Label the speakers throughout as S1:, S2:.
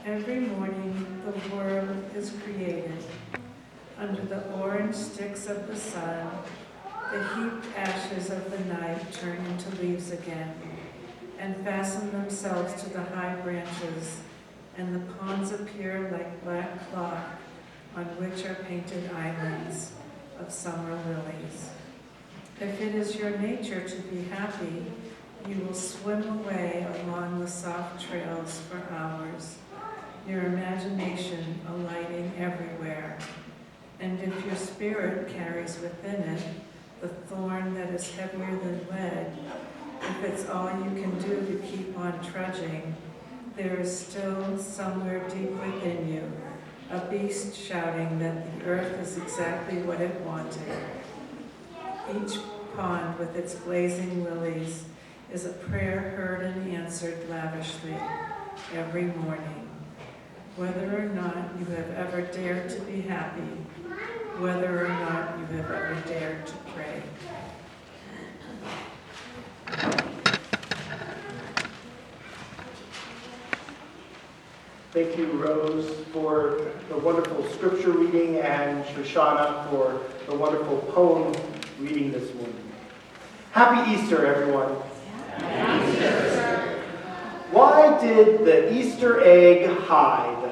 S1: Every morning the world is created. Under the orange sticks of the sun, the heaped ashes of the night turn into leaves again and fasten themselves to the high branches, and the ponds appear like black cloth on which are painted islands of summer lilies. If it is your nature to be happy, you will swim away along the soft trails for hours, your imagination alighting everywhere. And if your spirit carries within it the thorn that is heavier than lead, if it's all you can do to keep on trudging, there is still somewhere deep within you a beast shouting that the earth is exactly what it wanted. Each pond with its blazing lilies is a prayer heard and answered lavishly every morning. Whether or not you have ever dared to be happy, whether or not you have ever dared to pray.
S2: Thank you, Rose, for the wonderful scripture reading, and Shoshana for the wonderful poem reading this morning. Happy Easter, everyone.
S3: Happy Easter.
S2: Why did the Easter egg hide?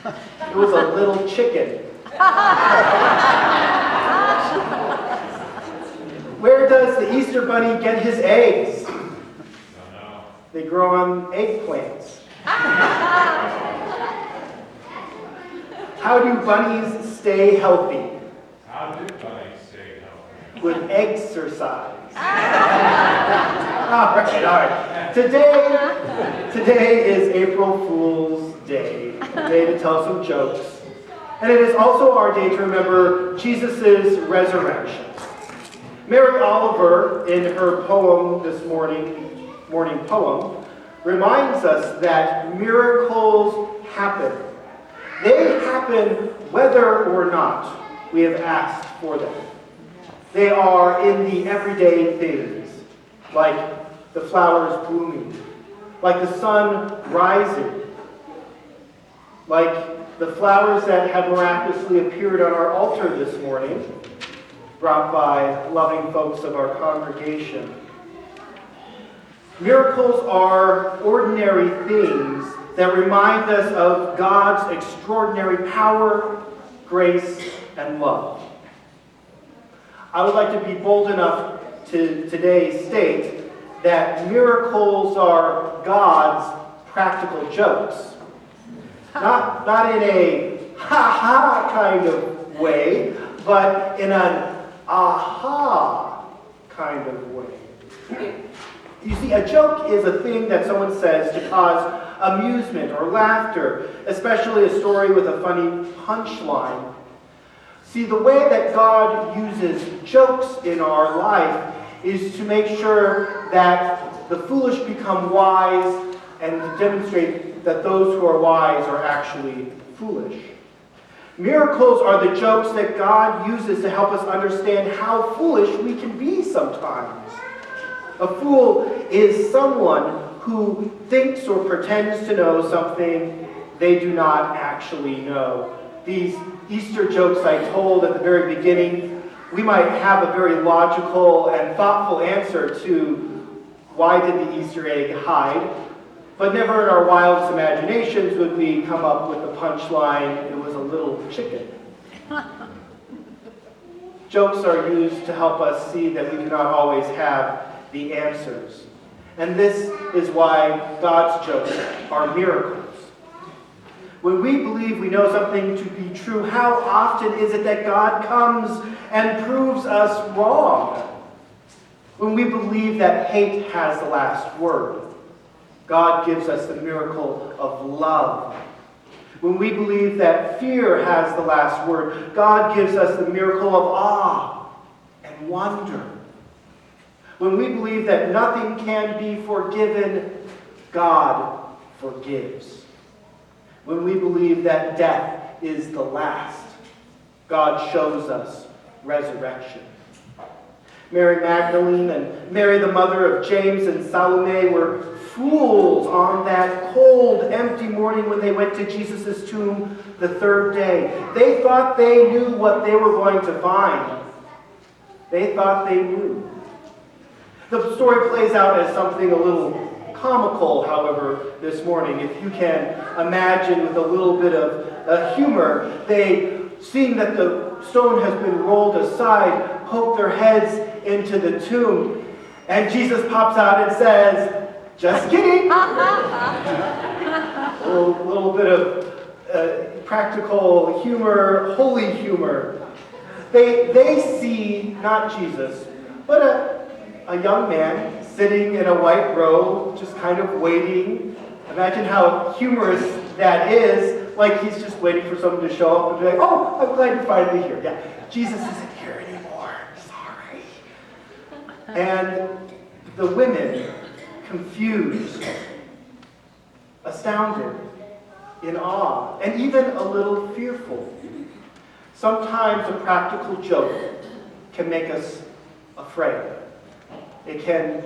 S2: It was a little chicken. Where does the Easter bunny get his eggs? They grow on eggplants. How do bunnies stay healthy?
S3: How do bunnies stay healthy?
S2: With exercise. All right. Today is April Fool's Day, a day to tell some jokes. And it is also our day to remember Jesus' resurrection. Mary Oliver, in her poem this morning poem, reminds us that miracles happen. They happen whether or not we have asked for them. They are in the everyday things, like the flowers blooming, like the sun rising, like the flowers that have miraculously appeared on our altar this morning, brought by loving folks of our congregation. Miracles are ordinary things that remind us of God's extraordinary power, grace, and love. I would like to be bold enough to today state that miracles are God's practical jokes. Not in a ha-ha kind of way, but in an aha kind of way. You see, a joke is a thing that someone says to cause amusement or laughter, especially a story with a funny punchline. See, the way that God uses jokes in our life is to make sure that the foolish become wise and to demonstrate that those who are wise are actually foolish. Miracles are the jokes that God uses to help us understand how foolish we can be sometimes. A fool is someone who thinks or pretends to know something they do not actually know. These Easter jokes I told at the very beginning, we might have a very logical and thoughtful answer to why did the Easter egg hide, but never in our wildest imaginations would we come up with the punchline, it was a little chicken. Jokes are used to help us see that we do not always have the answers. And this is why God's jokes are miracles. When we believe we know something to be true, how often is it that God comes and proves us wrong? When we believe that hate has the last word, God gives us the miracle of love. When we believe that fear has the last word, God gives us the miracle of awe and wonder. When we believe that nothing can be forgiven, God forgives. When we believe that death is the last, God shows us resurrection. Mary Magdalene and Mary, the mother of James and Salome, were fools on that cold, empty morning when they went to Jesus' tomb the third day. They thought they knew what they were going to find. They thought they knew. The story plays out as something a little comical, however, this morning. If you can imagine with a little bit of humor, they, seeing that the stone has been rolled aside, poke their heads into the tomb, and Jesus pops out and says, "Just kidding." A little bit of practical humor, holy humor. They see not Jesus, but a young man sitting in a white robe, just kind of waiting. Imagine how humorous that is, like he's just waiting for someone to show up and be like, "Oh, I'm glad you're finally here. Yeah, Jesus isn't here anymore. Sorry." And the women, confused, astounded, in awe, and even a little fearful. Sometimes a practical joke can make us afraid. It can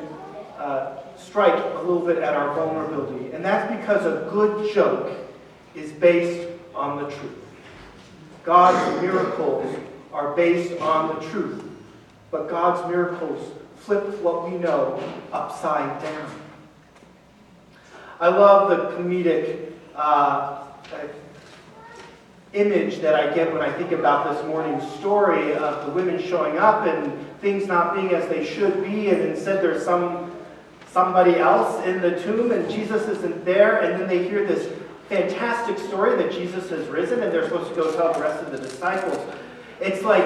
S2: strike a little bit at our vulnerability. And that's because a good joke is based on the truth. God's miracles are based on the truth. But God's miracles flip what we know upside down. I love the comedic image that I get when I think about this morning's story of the women showing up and things not being as they should be, and instead there's somebody else in the tomb and Jesus isn't there, and then they hear this fantastic story that Jesus has risen and they're supposed to go tell the rest of the disciples. It's like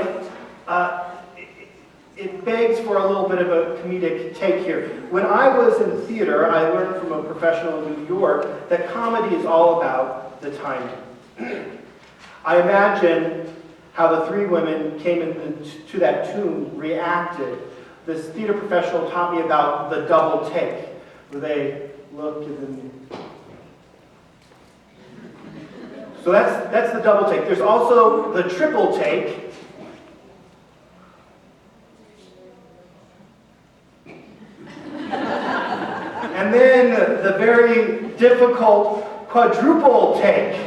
S2: it begs for a little bit of a comedic take here. When I was in theater, I learned from a professional in New York that comedy is all about the timing. I imagine how the three women came to that tomb, reacted. This theater professional taught me about the double take, where they looked and then... So that's the double take. There's also the triple take. And then the very difficult quadruple take.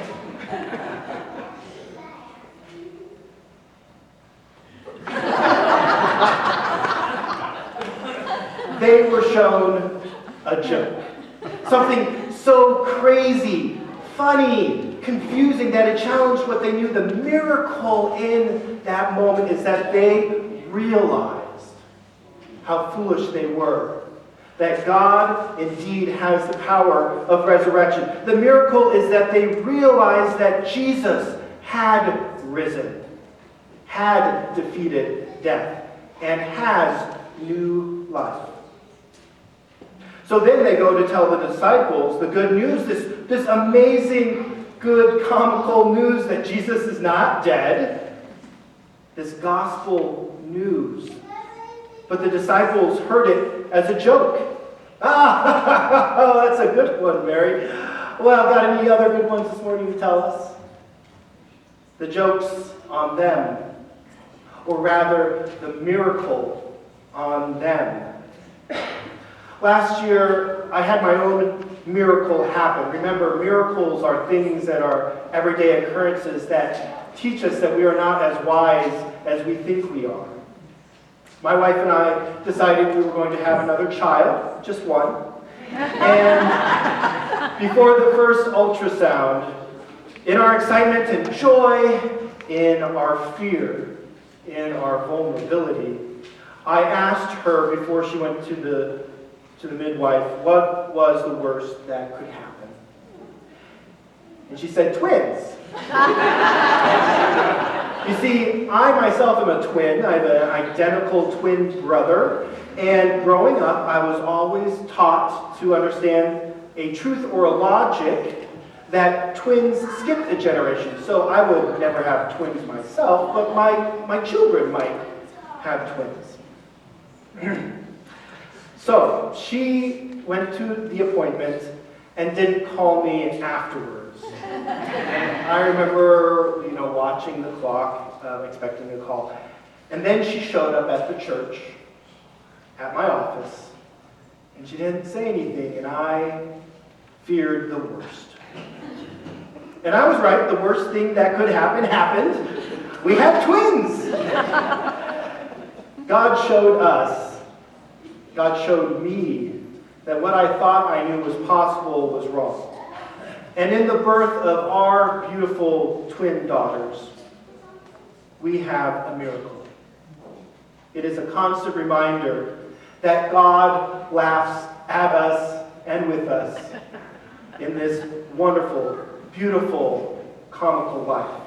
S2: They were shown a joke. Something so crazy, funny, confusing that it challenged what they knew. The miracle in that moment is that they realized how foolish they were. That God indeed has the power of resurrection. The miracle is that they realized that Jesus had risen, had defeated death, and has new life. So then they go to tell the disciples the good news, this amazing, good, comical news that Jesus is not dead, this gospel news. But the disciples heard it as a joke. Oh, that's a good one, Mary. Well, got any other good ones this morning to tell us? The joke's on them, or rather, the miracle on them. Last year, I had my own miracle happen. Remember, miracles are things that are everyday occurrences that teach us that we are not as wise as we think we are. My wife and I decided we were going to have another child, just one. And before the first ultrasound, in our excitement and joy, in our fear, in our vulnerability, I asked her before she went to the midwife, what was the worst that could happen? And she said, twins. You see, I myself am a twin. I have an identical twin brother. And growing up, I was always taught to understand a truth or a logic that twins skip a generation. So I would never have twins myself, but my children might have twins. So she went to the appointment and didn't call me afterwards. And I remember, watching the clock, expecting a call. And then she showed up at the church at my office, and she didn't say anything, and I feared the worst. And I was right. The worst thing that could happen happened. We have twins. God showed me that what I thought I knew was possible was wrong. And in the birth of our beautiful twin daughters, we have a miracle. It is a constant reminder that God laughs at us and with us in this wonderful, beautiful, comical life.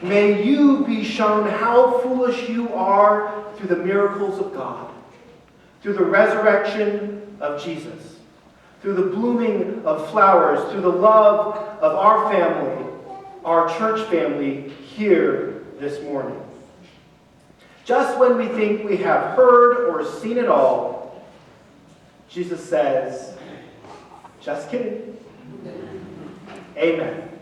S2: May you be shown how foolish you are through the miracles of God, through the resurrection of Jesus, through the blooming of flowers, through the love of our family, our church family here this morning. Just when we think we have heard or seen it all, Jesus says, just kidding. Amen.